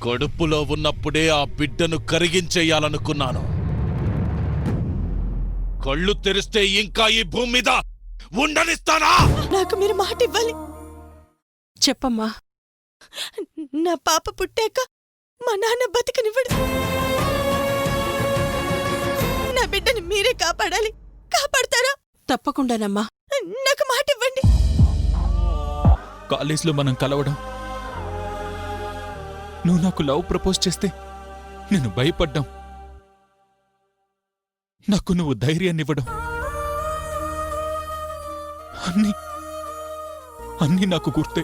కడుపులో ఉన్నప్పుడే ఆ బిడ్డను కరిగించేయాలనుకున్నాను. కళ్ళు తెరిస్తే ఇంకా ఈ భూమి మీద ఉండనిస్తానా? నాకు మీరు మాట ఇవ్వాలి. చెప్పమ్మా. నా పాప పుట్టాక మా నాన్న బతికనివ్వడు. నా బిడ్డని మీరే కాపాడాలి. కాపాడతారా? తప్పకుండానమ్మా. నాకు మాట ఇవ్వండి. కాలేజ్లో మనం కలవడం, నువ్వు నాకు లవ్ ప్రపోజ్ చేస్తే నేను భయపడ్డాం. నాకు నువ్వు ధైర్యాన్నివ్వడం, అన్నీ నాకు గుర్తే.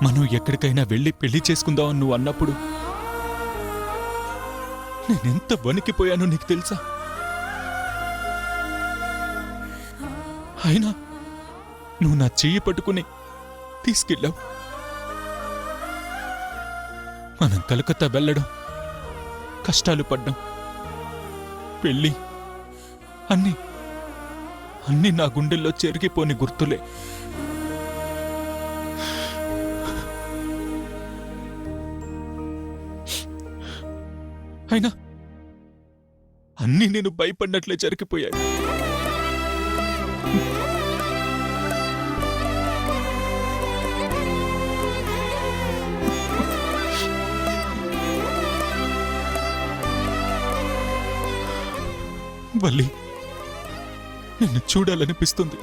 మనం ఎక్కడికైనా వెళ్ళి పెళ్లి చేసుకుందామని నువ్వు అన్నప్పుడు నేనెంత వణికిపోయానో నీకు తెలుసా? అయినా నువ్వు నా చెయ్యి పట్టుకుని తీసుకెళ్ళావు. మనం కలకత్తా వెళ్ళడం, కష్టాలు పడ్డం, పెళ్ళి, అన్నీ నా గుండెల్లో చెరిగిపోని గుర్తులే. అయినా అన్నీ నేను భయపడినట్లే జరిగిపోయాయి. వల్లి, నిన్ను చూడాలనిపిస్తుంది.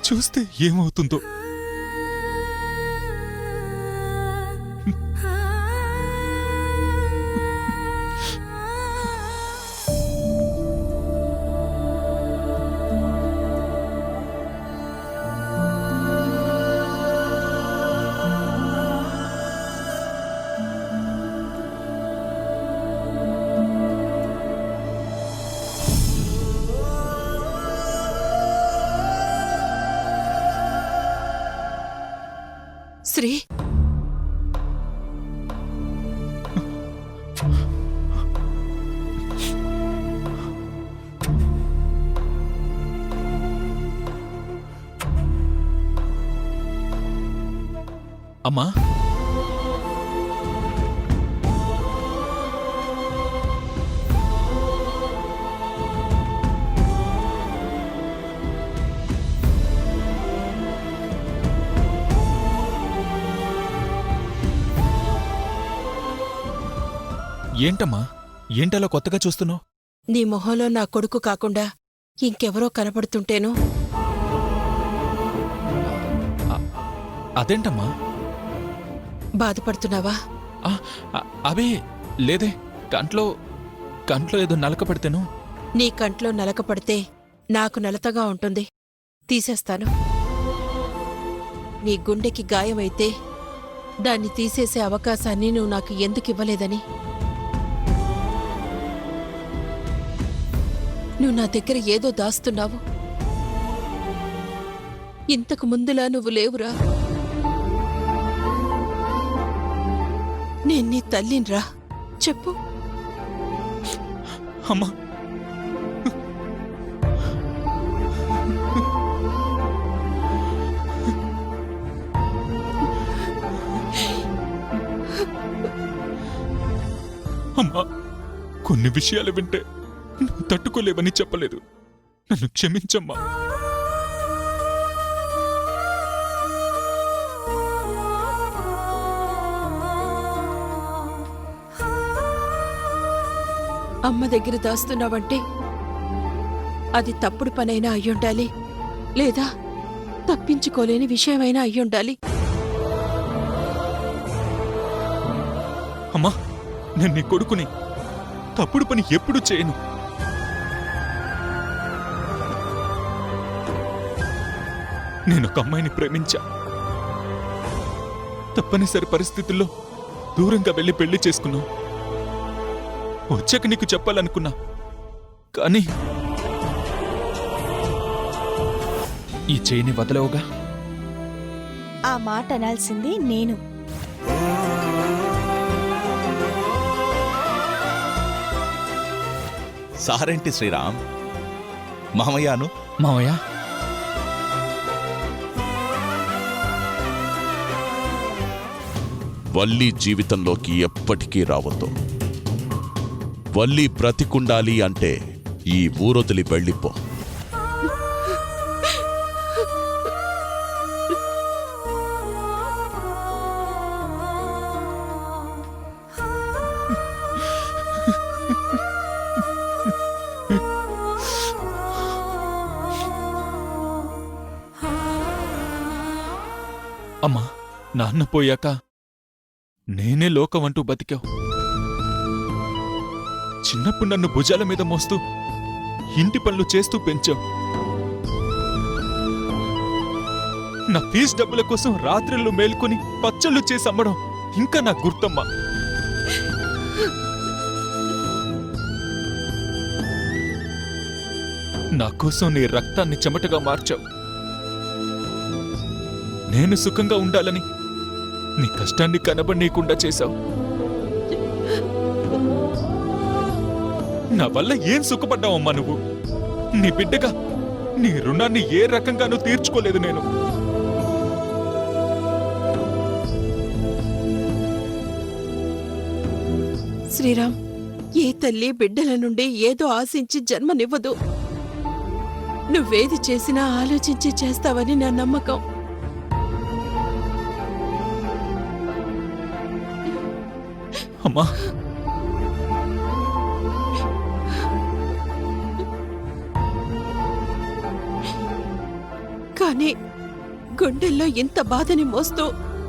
చూస్తే ఏమవుతుందో. శ్రీ, అమ్మా, ఏంటమ్మా, ఏంటలా కొత్తగా చూస్తున్నావు? నీ మొహంలో నా కొడుకు కాకుండా ఇంకెవరో కనపడుతుంటేను. అదేంటమ్మా? బాధపడుతున్నావా? అవే లేదే, కంట్లో ఏదో నలక పడితేను. నీ కంట్లో నలక పడితే నాకు నలతగా ఉంటుంది. తీసేస్తాను. నీ గుండెకి గాయమైతే దాన్ని తీసేసే అవకాశాన్ని నువ్వు నాకు ఎందుకివ్వలేదని. నువ్వు నా దగ్గర ఏదో దాస్తున్నావు. ఇంతకు ముందులా నువ్వు లేవురా. నేను నీ తల్లినిరా. చెప్పు. అమ్మా, అమ్మా, కొన్ని విషయాలు వింటే నువ్వు తట్టుకోలేవని చెప్పలేదు. నన్ను క్షమించమ్మా. అమ్మ దగ్గర దాస్తున్నావంటే అది తప్పుడు పనైనా అయ్యుండాలి, లేదా తప్పించుకోలేని విషయమైనా అయ్యుండాలి. అమ్మా, నేను నీ కొడుకుని. తప్పుడు పని ఎప్పుడు చేయను. నేనొక అమ్మాయిని ప్రేమించా. తప్పనిసరి పరిస్థితుల్లో దూరంగా వెళ్ళి పెళ్లి చేసుకున్నావు. వచ్చాక నీకు చెప్పాలనుకున్నా, కానీ ఈ చేయిని వదలవుగా. ఆ మాట అనాల్సింది నేను. సారేంటి శ్రీరామ్? మామయ్యను మావయ్య, వల్లి జీవితంలోకి ఎప్పటికీ రావద్దు. వల్లి బ్రతికుండాలి అంటే ఈ ఊరొదిలి వెళ్ళిపో. అమ్మా, నాన్న పోయాక నేనే లోకమంటూ బతికావు. చిన్నప్పుడు నన్ను భుజాల మీద మోస్తూ ఇంటి పనులు చేస్తూ పెంచావు. నా ఫీజు డబ్బుల కోసం రాత్రిళ్ళు మేల్కొని పచ్చళ్ళు చేసి అమ్మడం ఇంకా నాకు గుర్తమ్మా. నా కోసం నీ రక్తాన్ని చెమటగా మార్చావు. నేను సుఖంగా ఉండాలని నీ కష్టాన్ని కనబడనీయకుండా చేశావు. నా వల్ల ఏం సుఖపడ్డావమ్మా నువ్వు? నీ బిడ్డగా నీ రుణాన్ని ఏ రకంగానూ తీర్చుకోలేదు నేను. శ్రీరామ్, ఏ తల్లి బిడ్డల నుండి ఏదో ఆశించి జన్మనివ్వదు. నువ్వేది చేసినా ఆలోచించి చేస్తావని నా నమ్మకం. అమ్మా, కానీ గుండెల్లో ఇంత బాధని మోస్తూ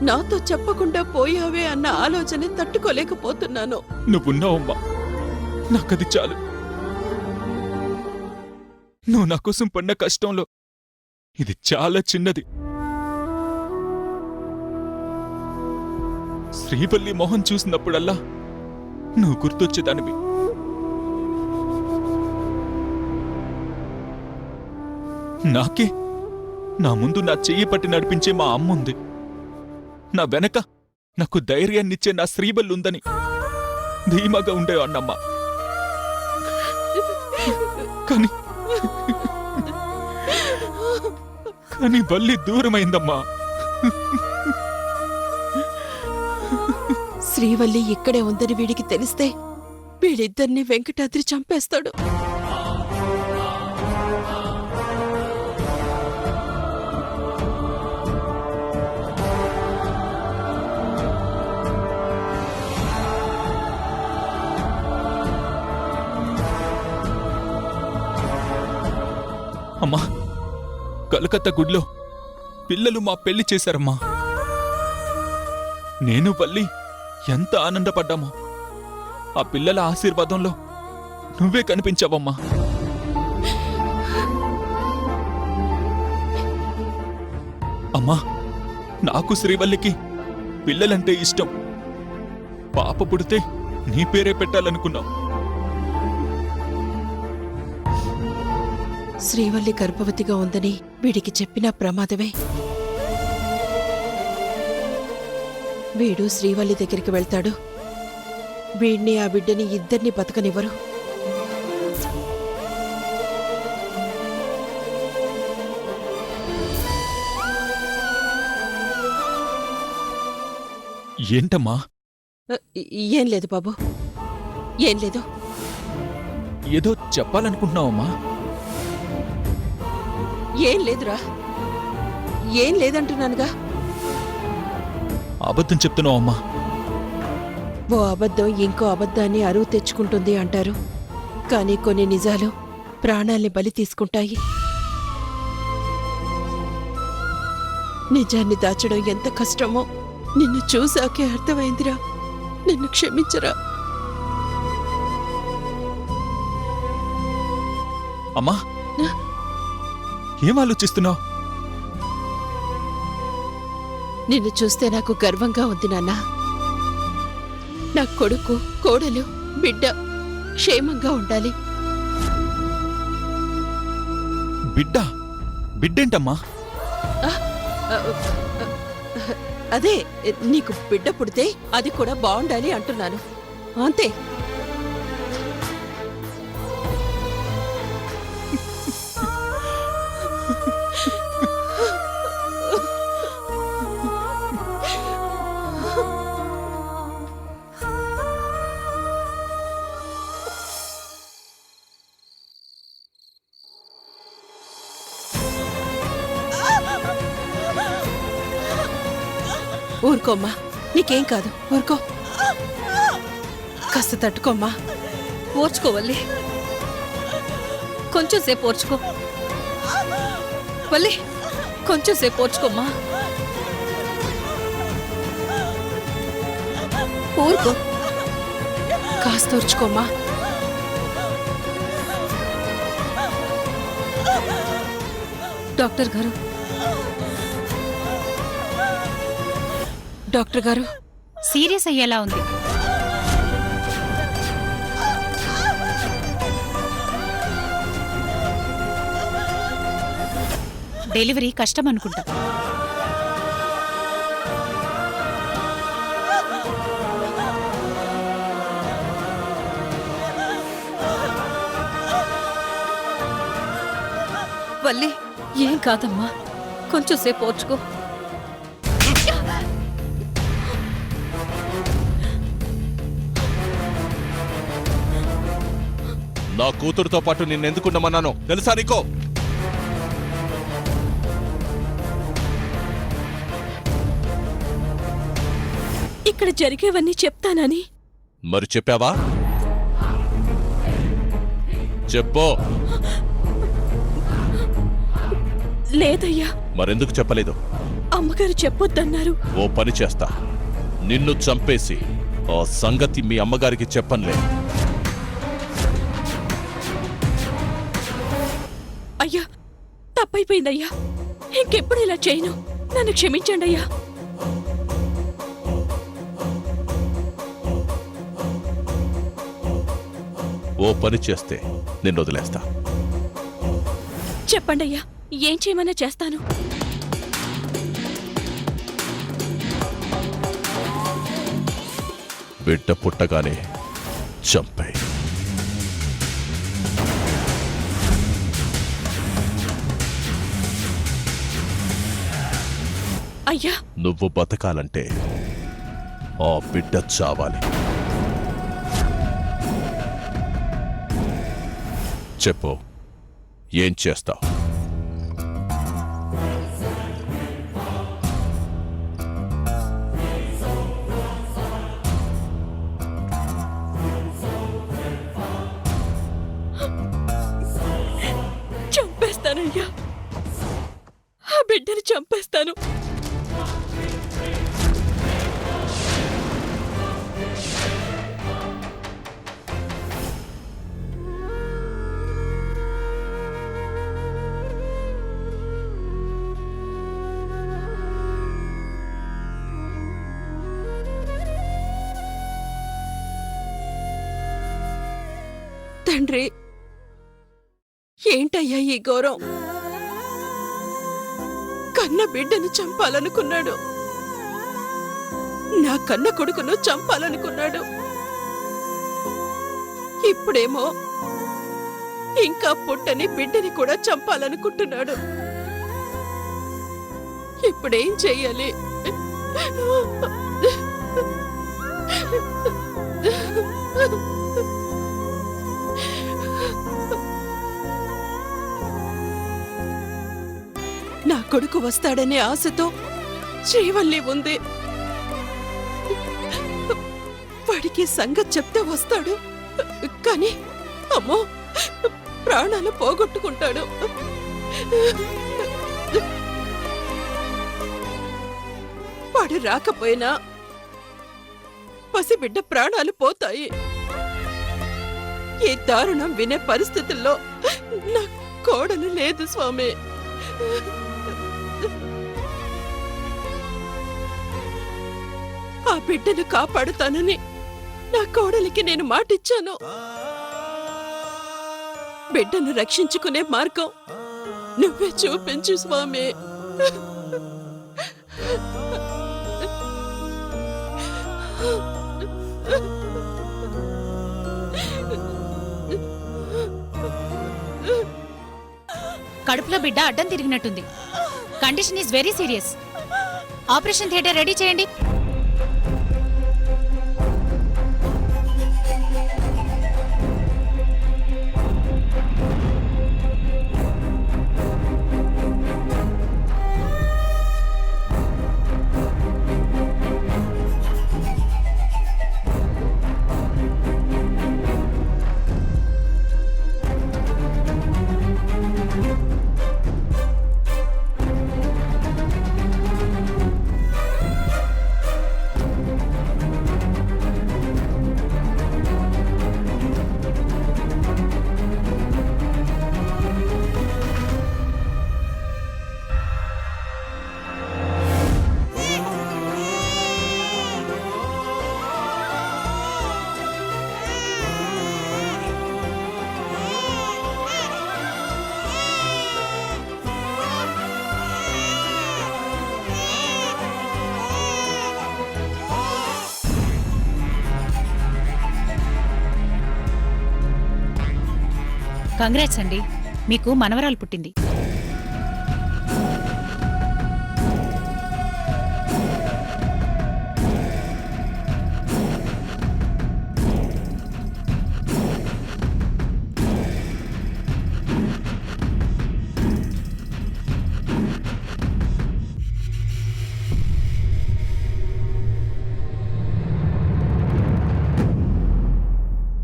నాతో చెప్పకుండా పోయావే అన్న ఆలోచన తట్టుకోలేకపోతున్నాను. నువ్వున్నావమ్మా, నాకది చాలు. నువ్వు నా కోసం పడిన కష్టంలో ఇది చాలా చిన్నది. శ్రీవల్లి మొహం చూసినప్పుడల్లా నువ్వు గుర్తొచ్చేదానివి. నాకే నా ముందు నా చెయ్యి పట్టి నడిపించే మా అమ్ముంది. నా వెనక నాకు ధైర్యాన్నిచ్చే నా శ్రీవల్లుందని ధీమాగా ఉండేవాణ్ణమ్మా. కానీ కానీ వల్లి దూరమైందమ్మా. శ్రీవల్లి ఇక్కడే ఉందని వీడికి తెలిస్తే వీడిద్దరిని వెంకటాద్రి చంపేస్తాడు. అమ్మా, కలకత్తా గుడిలో పిల్లలు మా పెళ్లి చేశారమ్మా. నేను వల్లి ఎంత ఆనందపడ్డామో. ఆ పిల్లల ఆశీర్వాదంలో నువ్వే కనిపించావమ్మా. అమ్మా, నాకు శ్రీవల్లికి పిల్లలంటే ఇష్టం. పాప పుడితే నీ పేరే పెట్టాలనుకున్నావు. శ్రీవల్లి గర్భవతిగా ఉందని వీడికి చెప్పిన ప్రమాదమే. వీడు శ్రీవల్లి దగ్గరికి వెళ్తాడు. వీడిని ఆ బిడ్డని ఇద్దరిని బతకనివ్వరు. ఏంటమ్మా? ఏం లేదు బాబు, ఏం లేదు. ఏదో చెప్పాలనుకుంటున్నావమ్మా? ఏం లేదురా, ఏం లేదంటున్నానుగా. అబద్ధం చెప్తున్నావమ్మా. ఓ అబద్ధం ఇంకో అబద్ధాన్ని అరువు తెచ్చుకుంటుంది అంటారు. కానీ కొన్ని నిజాలు ప్రాణాల్ని బలి తీసుకుంటాయి. నిజాన్ని దాచడం ఎంత కష్టమో నిన్ను చూసాకే అర్థమైందిరా. నిన్ను క్షమించరా. అమ్మా, ఏం ఆలోచిస్తున్నావు? నిన్ను చూస్తే నాకు గర్వంగా ఉంది నాన్న. నా కొడుకు, కోడలు, బిడ్డ క్షేమంగా ఉండాలి. బిడ్డేంటమ్మా? అదే, నీకు బిడ్డ పుడితే అది కూడా బాగుండాలి అంటున్నాను, అంతే. ఊరుకోమ్మా, నీకేం కాదు, ఊరుకో. కాస్త తట్టుకోమ్మా. ఓర్చుకోవల్లి, కొంచెం సేపు ఓర్చుకో. వల్లి, కొంచెం సేపు ఓర్చుకోమ్మా. ఊరుకో. కాస్త ఊర్చుకోమ్మా. డాక్టర్ గారు, డాక్టర్ గారు, సీరియస్ అయ్యేలా ఉంది. డెలివరీ కష్టం అనుకుంటా. వల్లి, ఏం కాదమ్మా, కొంచెం సేపు ఓర్చుకో. నా కూతురుతో పాటు నిన్నెందుకున్నామన్నాను తెలుసా నీకో? ఇక్కడ జరిగేవన్నీ చెప్తానని. మరి చెప్పావా? చెప్పు. లేదయ్యా, మరెందుకు చెప్పలేదు? అమ్మగారు చెప్పొద్దన్నారు. ఓ పని చేస్తా, నిన్ను చంపేసి ఆ సంగతి మీ అమ్మగారికి చెప్పనులే. అయ్యా, తప్పైపోయిందయ్యా. ఇంకెప్పుడు ఇలా చేయను. నన్ను క్షమించండి అయ్యా. ఓ పని చేస్తే నిన్ను వదిలేస్తా. చెప్పండి అయ్యా, ఏం చేయమన్నా చేస్తాను. బిడ్డ పుట్టగానే చంపే. అయ్యా, నువ్వు బతకాలంటే ఆ బిడ్డ చావాలి. చెప్పు, ఏం చేస్తావు? చంపేస్తానయ్యా. ఆ బిడ్డని చంపేస్తాను. తండ్రి, ఏంటయ్యా ఈ ఘోరం? కన్న బిడ్డను చంపాలనుకున్నాడు, నా కన్న కొడుకును చంపాలనుకున్నాడు. ఇప్పుడేమో ఇంకా పుట్టని బిడ్డని కూడా చంపాలనుకుంటున్నాడు. ఇప్పుడేం చెయ్యాలి? నా కొడుకు వస్తాడనే ఆశతో శ్రీవల్లి ఉంది. వాడికి సంగతి చెప్తే వస్తాడు, కానీ అమ్మో, ప్రాణాలు పోగొట్టుకుంటాడు. వాడు రాకపోయినా పసిబిడ్డ ప్రాణాలు పోతాయి. ఈ దారుణం వినే పరిస్థితుల్లో నా కోడలు లేదు స్వామి. ఆ బిడ్డను కాపాడుతానని నా కోడలికి నేను మాటిచ్చాను. బిడ్డను రక్షించుకునే మార్గం నువ్వే చూపించు స్వామి. కడుపులో బిడ్డ అడ్డం తిరిగినట్టుంది. Condition is very serious. Operation theatre ready చేయండి. కంగ్రాట్స్ అండి, మీకు మనవరాలు పుట్టింది.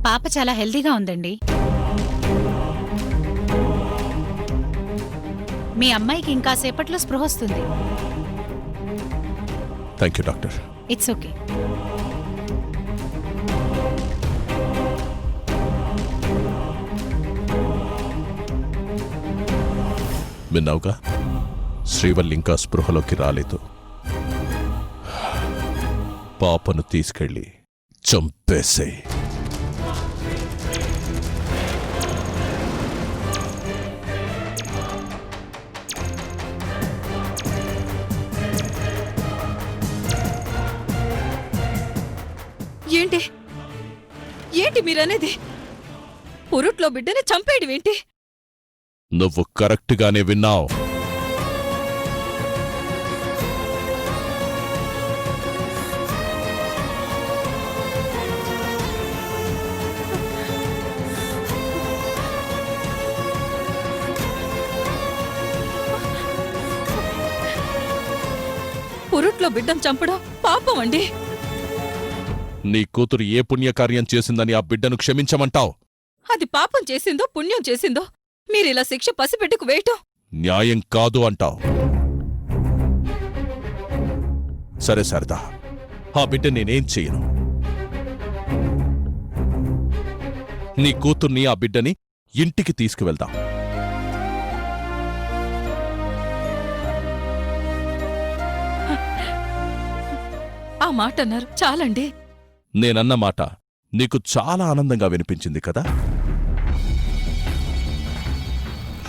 పాప చాలా హెల్దీగా ఉందండి. మీ అమ్మాయికి ఇంకా సేపట్లో స్పృహ వస్తుంది. Thank you doctor. It's okay. విన్నావుగా, శ్రీవల్లి ఇంకా స్పృహలోకి రాలేదు. పాపను తీసుకెళ్ళి చంపేసేయ్. ఏంటి ఏంటి మీరనేది? పురుట్లో బిడ్డని చంపేయడం ఏంటి? నువ్వు కరెక్ట్గానే విన్నావు. పురుట్లో బిడ్డను చంపడం పాపం అండి. నీ కూతురు ఏ పుణ్యకార్యం చేసిందని ఆ బిడ్డను క్షమించమంటావు? అది పాపం చేసిందో పుణ్యం చేసిందో మీరిలా శిక్ష పసిబిడ్డకు వేయటం న్యాయం కాదు అంటావు. సరే శారదా, ఆ బిడ్డ నేనేం చెయ్యను. నీ కూతుర్ని ఆ బిడ్డని ఇంటికి తీసుకువెళ్దాం. ఆ మాట అన్నారు చాలండి. నేనన్న మాట నీకు చాలా ఆనందంగా వినిపించింది కదా?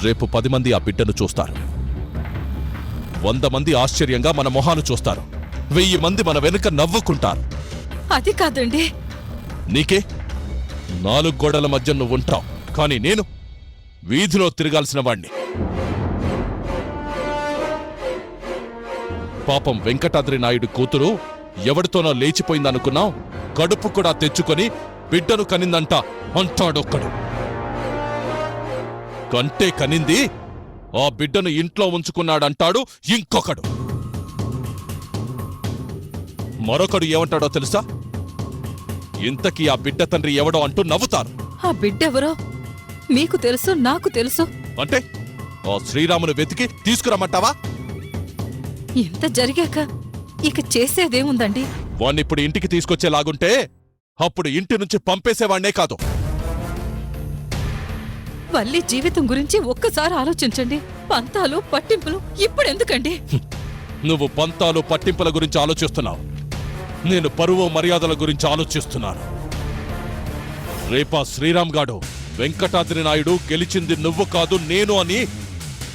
రేపు 10 మంది ఆ బిడ్డను చూస్తారు. 100 మంది ఆశ్చర్యంగా మన మొహాలు చూస్తారు. 1000 మంది మన వెనుక నవ్వుకుంటారు. అది కాదండి. నీకే 4 గోడల మధ్య నువ్వుంటావు, కానీ నేను వీధిలో తిరగాల్సిన వాణ్ణి. పాపం వెంకటాద్రి నాయుడు కూతురు ఎవడితోనో లేచిపోయిందనుకున్నావు, కడుపు కూడా తెచ్చుకొని బిడ్డను కనిందంట అంటాడొక్కడు. కంటే కనింది ఆ బిడ్డను ఇంట్లో ఉంచుకున్నాడంటాడు ఇంకొకడు. మరొకడు ఏమంటాడో తెలుసా? ఇంతకీ ఆ బిడ్డ తండ్రి ఎవడో అంటూ నవ్వుతారు. ఆ బిడ్డెవరో మీకు తెలుసు, నాకు తెలుసు. అంటే ఆ శ్రీరామును వెతికి తీసుకురమ్మంటావా? ఇంత జరిగాక ఇక చేసేదేముందండి? వాణ్ణిప్పుడు ఇంటికి తీసుకొచ్చేలాగుంటే అప్పుడు ఇంటి నుంచి పంపేసేవాణ్ణే కాదు. వల్లి జీవితం గురించి ఒక్కసారి ఆలోచించండి. పంతాలు పట్టింపులు ఇప్పుడెందుకండి? నువ్వు పంతాలు పట్టింపుల గురించి ఆలోచిస్తున్నావు, నేను పరువు మర్యాదల గురించి ఆలోచిస్తున్నాను. రేపా శ్రీరామ్ గాడు వెంకటాద్రి నాయుడు గెలిచింది నువ్వు కాదు నేను అని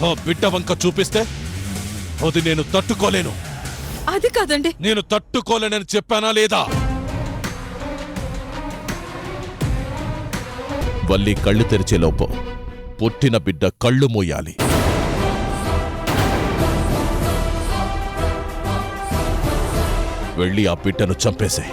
ఆ బిడ్డ వంక చూపిస్తే అది నేను తట్టుకోలేను. అది కాదండి. నేను తట్టుకోలేనని చెప్పానా లేదా? వల్లి కళ్ళు తెరిచేలోపు పుట్టిన బిడ్డ కళ్ళు మూయాలి. వెళ్ళి ఆ బిడ్డను చంపేశాయి.